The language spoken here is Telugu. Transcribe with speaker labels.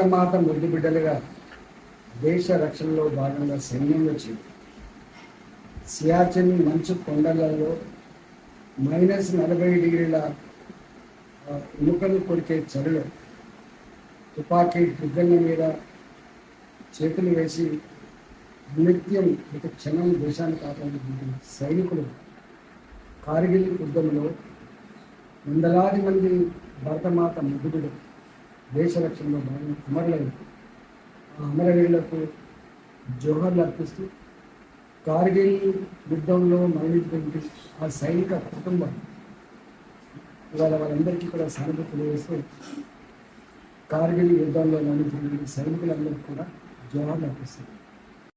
Speaker 1: భరతమాత ముద్దు బిడ్డలుగా దేశ రక్షణలో భాగంగా సైన్యంలో చేరి సియాచిన్ మంచు కొండలలో -40 డిగ్రీల ఎముకలు కొరికే చలిలో తుపాకీ దిగ్గల మీద చేతులు వేసి నిత్యం ప్రతి క్షణం దేశాన్ని కాపాడుతున్న సైనికులు కార్గిల్ యుద్ధంలో వందలాది మంది భరతమాత ముద్దుబిడ్డలు దేశ రక్షణలో భాగంగా అమరులైన ఆ అమరవీరులకు జోహర్లు అర్పిస్తూ కార్గిల్ యుద్ధంలో మరణించినటువంటి ఆ సైనిక కుటుంబం ఇవాళ వాళ్ళందరికీ కూడా సానుభూతి తెలియజేస్తూ కార్గిల్ యుద్ధంలో మరణించినటువంటి సైనికులందరికీ కూడా జోహర్లు అర్పిస్తుంది.